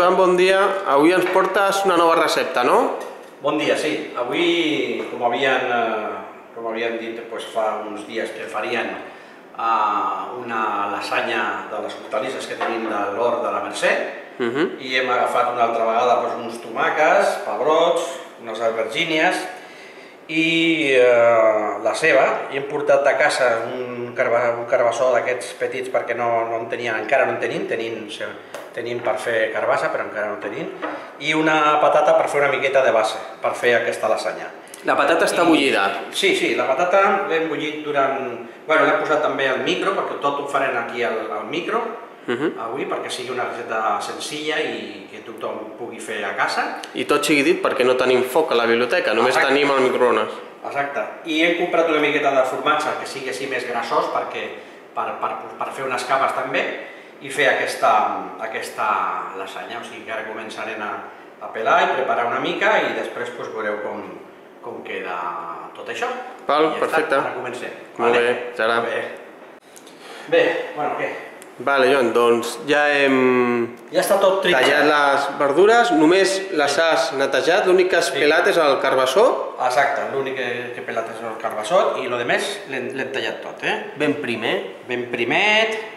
Joan, bon dia. Avui ens portes una nova recepta, no? Bon dia, sí. Avui, com havien dit fa uns dies que farien una lasanya de les hortalisses que tenim de l'hort de la Mercè, i hem agafat una altra vegada uns tomàquets, pebrots, unes albergínies i la ceba, i hem portat de casa un carbassó d'aquests petits perquè encara no en tenim per fer carbassa, però encara no en tenim, i una patata per fer una miqueta de base, per fer aquesta lasanya. La patata està bullida? Sí, la patata l'hem bullit durant... Bueno, l'hem posat també al micro, perquè tot ho farem aquí al micro, avui, perquè sigui una recepta senzilla i que tothom pugui fer a casa. I tot sigui dit perquè no tenim foc a la biblioteca, només tenim el microones. Exacte. I hem comprat una miqueta de formatge que sigui així més grassós per fer unes capes també i fer aquesta lasanya. O sigui que ara començarem a pelar i preparar una mica i després veureu com queda tot això. Val, perfecte. Ara comencem. Molt bé, Sara. Bé, bueno, què? Vale, Joan, doncs ja hem està tot tallat les verdures, només les has netejat, l'únic que has pelat és el carbassó. Exacte, l'únic que he pelat és el carbassó i el més l'hem tallat tot. Ben primer. Ben primet.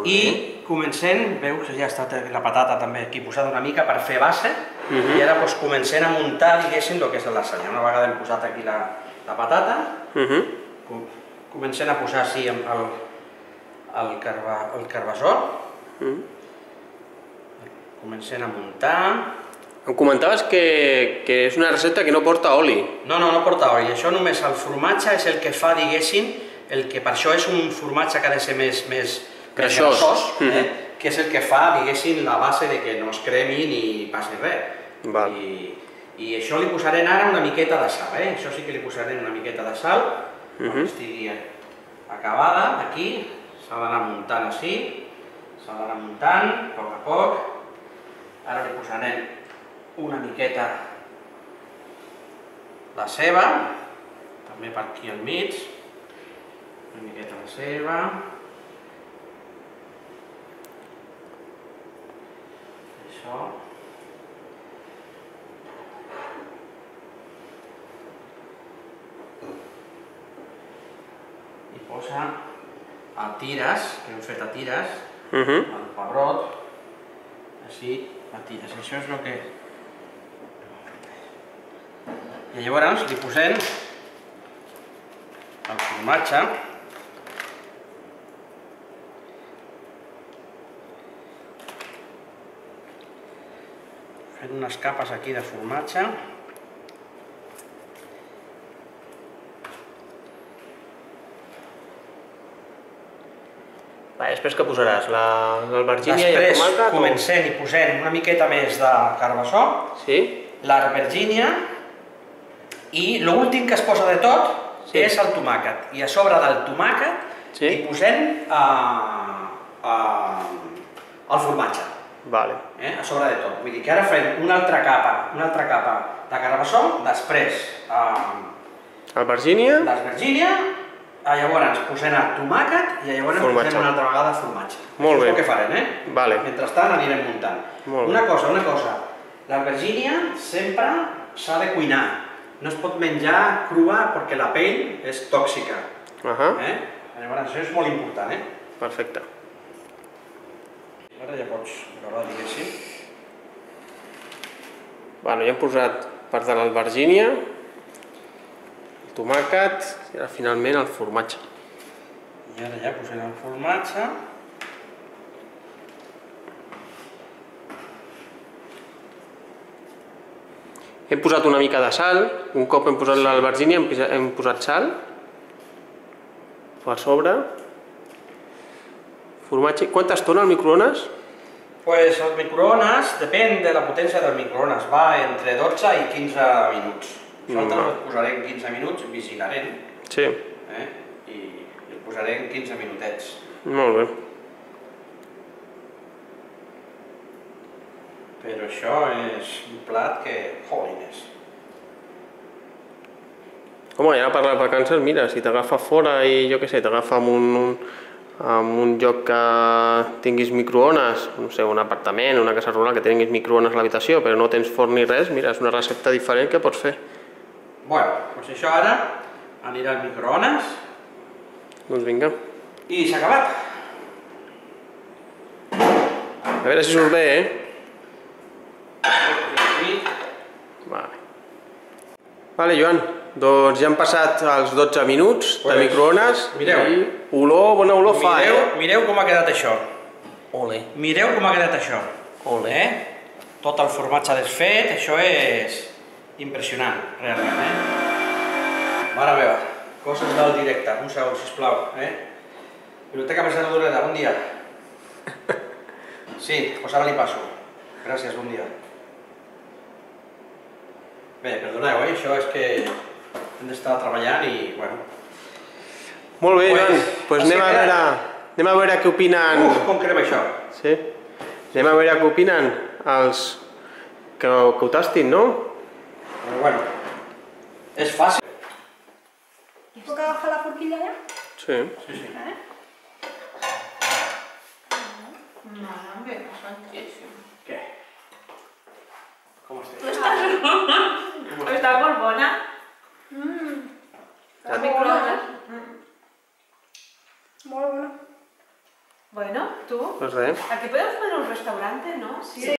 I comencem, veus que ja ha estat la patata també aquí posada una mica per fer base, i ara comencem a muntar, diguéssim, el que és la lasanya. Una vegada hem posat aquí la patata, comencem a posar així el carbassó, comencem a muntar. Em comentaves que és una recepta que no porta oli. No porta oli, això només el formatge és el que fa, diguéssim, per això és un formatge que ha de ser més grassós, que és el que fa, diguéssim, la base de que no es cremi ni passi res. I això li posarem ara una miqueta de sal, això sí que li posarem una miqueta de sal, quan estigui acabada, aquí, s'ha d'anar muntant així, s'ha d'anar muntant, a poc. Ara li posarem una miqueta de ceba, també per aquí al mig, una miqueta de ceba. Això. I posa a tires, que hem fet a tires, el pebrot, així, a tires. Això és el que... I llavors li posem el formatge. Fem unes capes aquí de formatge. Després què posaràs? L'albergínia i el tomàquet? Després comencem i posem una miqueta més de carbassó, l'albergínia, i l'últim que es posa de tot és el tomàquet. I a sobre del tomàquet li posem el formatge. A sobre de tot. Vull dir que ara fem una altra capa de carbassó, després albergínia, llavors posem el tomàquet i llavors posem una altra vegada formatge. Molt bé. Això és el que farem, Mentrestant anirem muntant. Una cosa, l'albergínia sempre s'ha de cuinar. No es pot menjar crua perquè la pell és tòxica. Llavors això és molt important. Perfecte. Ara ja pots gravar, diguéssim. Ja hem posat part de l'albergínia, el tomàquet i finalment el formatge. I ara ja posem el formatge. Hem posat una mica de sal, un cop hem posat l'albergínia hem posat sal per sobre. Formatge. Quanta estona al microones? Pues el microones, depèn de la potència del microones, va entre 12 i 15 minuts. Nosaltres el posarem 15 minuts, vigilarem. Sí. I el posarem 15 minutets. Molt bé. Però això és un plat que... Jolines. Home, ja per les vacances, mira, si t'agafa fora i jo què sé, t'agafa amb en un lloc que tinguis microones, no sé, un apartament, una casa rural que tinguis microones a l'habitació, però no tens forn ni res, mira, és una recepta diferent que pots fer. Bueno, doncs això ara anirà al microones. Doncs vinga. I s'ha acabat. A veure si surt bé, Vale. Vale, Joan, doncs ja han passat els 12 minuts de microones i olor, bona olor fa, Mireu com ha quedat això. Ole. Mireu com ha quedat això. Ole. Tot el formatge desfet, això és impressionant, realment, Mare meva, coses del directe, un segon, sisplau, Biblioteca Mercè Rodoreda, bon dia. Sí, doncs ara li passo. Gràcies, bon dia. Bé, perdoneu, això és que hem d'estar treballant i, bueno... Molt bé, Joan, doncs anem a veure què opinen... Com crema això? Sí? Anem a veure què opinen els que ho tastin, no? Però, bueno, és fàcil. ¿Puedo bajar la forquilla ya? Sí. Sí. Madre, santísimo. Què? Com estàs? Está borbona. Ya. Microondas. Muy bueno. Bueno, tú. Pues res. Aquí podemos poner un restaurante, ¿no? Sí.